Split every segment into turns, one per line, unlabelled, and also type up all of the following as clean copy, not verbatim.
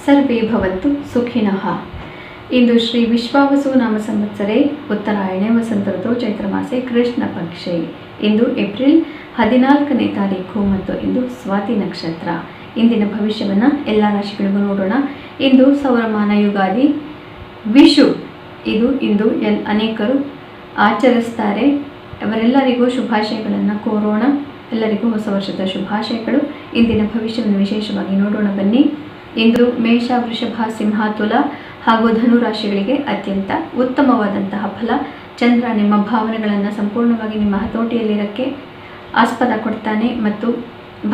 ಸರ್ವೇ ಭವಂತು ಸುಖಿನಃ. ಇಂದು ಶ್ರೀ ವಿಶ್ವಾವಸು ನಾಮ ಸಂವತ್ಸರೆ ಉತ್ತರಾಯಣೆ ವಸಂತ ಋತು ಚೈತ್ರ ಮಾಸೆ ಕೃಷ್ಣ ಪಕ್ಷೆ. ಇಂದು ಏಪ್ರಿಲ್ 14ನೇ ತಾರೀಕು ಮತ್ತು ಇಂದು ಸ್ವಾತಿ ನಕ್ಷತ್ರ. ಇಂದಿನ ಭವಿಷ್ಯವನ್ನು ಎಲ್ಲ ರಾಶಿಗಳಿಗೂ ನೋಡೋಣ. ಇಂದು ಸೌರಮಾನ ಯುಗಾದಿ ವಿಷು. ಇಂದು ಅನೇಕರು ಆಚರಿಸ್ತಾರೆ. ಅವರೆಲ್ಲರಿಗೂ ಶುಭಾಶಯಗಳನ್ನು ಕೋರೋಣ. ಎಲ್ಲರಿಗೂ ಹೊಸ ವರ್ಷದ ಶುಭಾಶಯಗಳು. ಇಂದಿನ ಭವಿಷ್ಯವನ್ನು ವಿಶೇಷವಾಗಿ ನೋಡೋಣ ಬನ್ನಿ. ಇಂದು ಮೇಷ, ವೃಷಭ, ಸಿಂಹ, ತುಲ ಹಾಗೂ ಧನು ರಾಶಿಗಳಿಗೆ ಅತ್ಯಂತ ಉತ್ತಮವಾದಂತಹ ಫಲ. ಚಂದ್ರ ನಿಮ್ಮ ಭಾವನೆಗಳನ್ನು ಸಂಪೂರ್ಣವಾಗಿ ನಿಮ್ಮ ಹತೋಟಿಯಲ್ಲಿರೋಕ್ಕೆ ಆಸ್ಪದ ಕೊಡ್ತಾನೆ ಮತ್ತು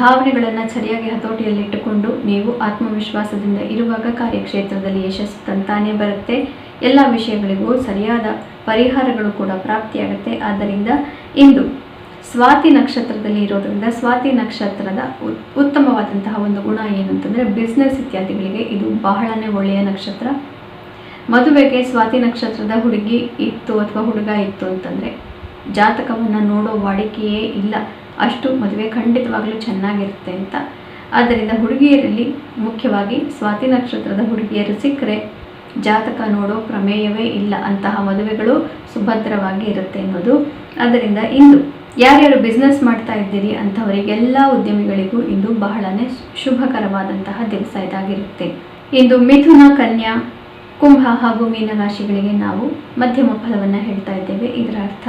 ಭಾವನೆಗಳನ್ನು ಸರಿಯಾಗಿ ಹತೋಟಿಯಲ್ಲಿಟ್ಟುಕೊಂಡು ನೀವು ಆತ್ಮವಿಶ್ವಾಸದಿಂದ ಇರುವಾಗ ಕಾರ್ಯಕ್ಷೇತ್ರದಲ್ಲಿ ಯಶಸ್ಸು ತಂತಾನೇ ಬರುತ್ತೆ. ಎಲ್ಲ ವಿಷಯಗಳಿಗೂ ಸರಿಯಾದ ಪರಿಹಾರಗಳು ಕೂಡ ಪ್ರಾಪ್ತಿಯಾಗುತ್ತೆ. ಆದ್ದರಿಂದ ಇಂದು ಸ್ವಾತಿ ನಕ್ಷತ್ರದಲ್ಲಿ ಇರೋದ್ರಿಂದ ಸ್ವಾತಿ ನಕ್ಷತ್ರದ ಉತ್ತಮವಾದಂತಹ ಒಂದು ಗುಣ ಏನು ಅಂತಂದರೆ ಬಿಸ್ನೆಸ್ ಇತ್ಯಾದಿಗಳಿಗೆ ಇದು ಬಹಳನೇ ಒಳ್ಳೆಯ ನಕ್ಷತ್ರ. ಮದುವೆಗೆ ಸ್ವಾತಿ ನಕ್ಷತ್ರದ ಹುಡುಗಿ ಇತ್ತು ಅಥವಾ ಹುಡುಗ ಇತ್ತು ಅಂತಂದರೆ ಜಾತಕವನ್ನು ನೋಡೋ ವಾಡಿಕೆಯೇ ಇಲ್ಲ. ಅಷ್ಟು ಮದುವೆ ಖಂಡಿತವಾಗಲೂ ಚೆನ್ನಾಗಿರುತ್ತೆ ಅಂತ. ಆದ್ದರಿಂದ ಹುಡುಗಿಯರಲ್ಲಿ ಮುಖ್ಯವಾಗಿ ಸ್ವಾತಿ ನಕ್ಷತ್ರದ ಹುಡುಗಿಯರು ಸಿಕ್ಕರೆ ಜಾತಕ ನೋಡೋ ಪ್ರಮೇಯವೇ ಇಲ್ಲ. ಅಂತಹ ಮದುವೆಗಳು ಸುಭದ್ರವಾಗಿ ಇರುತ್ತೆ ಅನ್ನೋದು. ಆದ್ದರಿಂದ ಇಂದು ಯಾರ್ಯಾರು ಬಿಸ್ನೆಸ್ ಮಾಡ್ತಾ ಇದ್ದೀರಿ ಅಂಥವರಿಗೆಲ್ಲ ಉದ್ಯಮಿಗಳಿಗೂ ಇಂದು ಬಹಳನೇ ಶುಭಕರವಾದಂತಹ ದಿವಸ ಇದಾಗಿರುತ್ತೆ. ಇಂದು ಮಿಥುನ, ಕನ್ಯಾ, ಕುಂಭ ಹಾಗೂ ಮೀನ ರಾಶಿಗಳಿಗೆ ನಾವು ಮಧ್ಯಮ ಫಲವನ್ನು ಹೇಳ್ತಾ ಇದ್ದೇವೆ. ಇದರ ಅರ್ಥ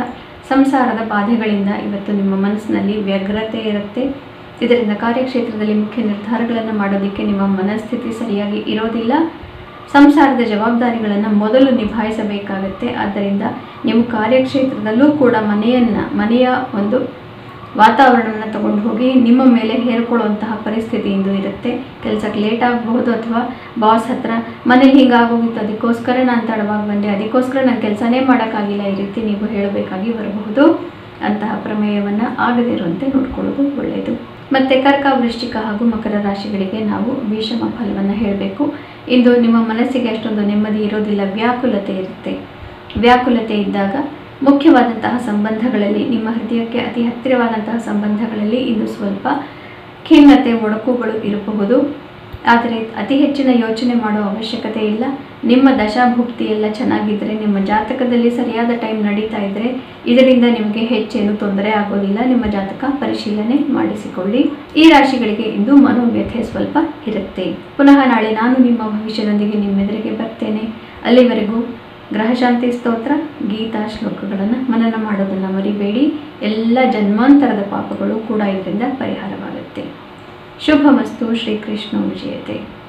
ಸಂಸಾರದ ಬಾಧೆಗಳಿಂದ ಇವತ್ತು ನಿಮ್ಮ ಮನಸ್ಸಿನಲ್ಲಿ ವ್ಯಗ್ರತೆ ಇರುತ್ತೆ. ಇದರಿಂದ ಕಾರ್ಯಕ್ಷೇತ್ರದಲ್ಲಿ ಮುಖ್ಯ ನಿರ್ಧಾರಗಳನ್ನು ಮಾಡೋದಕ್ಕೆ ನಿಮ್ಮ ಮನಸ್ಥಿತಿ ಸರಿಯಾಗಿ ಇರೋದಿಲ್ಲ. ಸಂಸಾರದ ಜವಾಬ್ದಾರಿಗಳನ್ನು ಮೊದಲು ನಿಭಾಯಿಸಬೇಕಾಗತ್ತೆ. ಆದ್ದರಿಂದ ನೀವು ಕಾರ್ಯಕ್ಷೇತ್ರದಲ್ಲೂ ಕೂಡ ಮನೆಯ ಒಂದು ವಾತಾವರಣವನ್ನು ತಗೊಂಡು ಹೋಗಿ ನಿಮ್ಮ ಮೇಲೆ ಹೇರ್ಕೊಳ್ಳುವಂತಹ ಪರಿಸ್ಥಿತಿ ಇಂದು ಇರುತ್ತೆ. ಕೆಲಸಕ್ಕೆ ಲೇಟ್ ಆಗಬಹುದು ಅಥವಾ ಬಾಸ್ ಹತ್ರ ಮನೇಲಿ ಹಿಂಗಾಗೋಗಿತ್ತು, ಅದಕ್ಕೋಸ್ಕರ ನಾನು ತಡವಾಗಿ ಬಂದೆ, ಅದಕ್ಕೋಸ್ಕರ ನಾನು ಕೆಲಸನೇ ಮಾಡೋಕ್ಕಾಗಿಲ್ಲ, ಈ ರೀತಿ ನೀವು ಹೇಳಬೇಕಾಗಿ ಬರಬಹುದು. ಅಂತಹ ಪ್ರಮೇಯವನ್ನು ಆಗದಿರುವಂತೆ ನೋಡ್ಕೊಳ್ಳೋದು ಒಳ್ಳೆಯದು. ಮತ್ತು ಕರ್ಕ, ವೃಶ್ಚಿಕ ಹಾಗೂ ಮಕರ ರಾಶಿಗಳಿಗೆ ನಾವು ವಿಷಮ ಫಲವನ್ನು ಹೇಳಬೇಕು. ಇಂದು ನಿಮ್ಮ ಮನಸ್ಸಿಗೆ ಅಷ್ಟೊಂದು ನೆಮ್ಮದಿ ಇರೋದಿಲ್ಲ, ವ್ಯಾಕುಲತೆ ಇರುತ್ತೆ. ವ್ಯಾಕುಲತೆ ಇದ್ದಾಗ ಮುಖ್ಯವಾದಂತಹ ಸಂಬಂಧಗಳಲ್ಲಿ, ನಿಮ್ಮ ಹೃದಯಕ್ಕೆ ಅತಿ ಹತ್ತಿರವಾದಂತಹ ಸಂಬಂಧಗಳಲ್ಲಿ ಇಂದು ಸ್ವಲ್ಪ ಖಿನ್ನತೆ, ಒಡಕುಗಳು ಇರಬಹುದು. ಆದರೆ ಅತಿ ಹೆಚ್ಚಿನ ಯೋಚನೆ ಮಾಡುವ ಅವಶ್ಯಕತೆ ಇಲ್ಲ. ನಿಮ್ಮ ದಶಾಭುಕ್ತಿ ಎಲ್ಲ ಚೆನ್ನಾಗಿದ್ದರೆ, ನಿಮ್ಮ ಜಾತಕದಲ್ಲಿ ಸರಿಯಾದ ಟೈಮ್ ನಡೀತಾ ಇದ್ದರೆ ಇದರಿಂದ ನಿಮಗೆ ಹೆಚ್ಚೇನು ತೊಂದರೆ ಆಗೋದಿಲ್ಲ. ನಿಮ್ಮ ಜಾತಕ ಪರಿಶೀಲನೆ ಮಾಡಿಸಿಕೊಳ್ಳಿ. ಈ ರಾಶಿಗಳಿಗೆ ಇಂದು ಮನೋವ್ಯಥೆ ಸ್ವಲ್ಪ ಇರುತ್ತೆ. ಪುನಃ ನಾಳೆ ನಾನು ನಿಮ್ಮ ಭವಿಷ್ಯದೊಂದಿಗೆ ನಿಮ್ಮೆದುರಿಗೆ ಬರ್ತೇನೆ. ಅಲ್ಲಿವರೆಗೂ ಗ್ರಹಶಾಂತಿ ಸ್ತೋತ್ರ, ಗೀತಾ ಶ್ಲೋಕಗಳನ್ನು ಮನನ ಮಾಡೋದನ್ನು ಮರಿಬೇಡಿ. ಎಲ್ಲ ಜನ್ಮಾಂತರದ ಪಾಪಗಳು ಕೂಡ ಇದರಿಂದ ಪರಿಹಾರವಾಗುತ್ತೆ. ಶುಭಮಸ್ತು. ಶ್ರೀಕೃಷ್ಣ ವಿಜಯತೆ.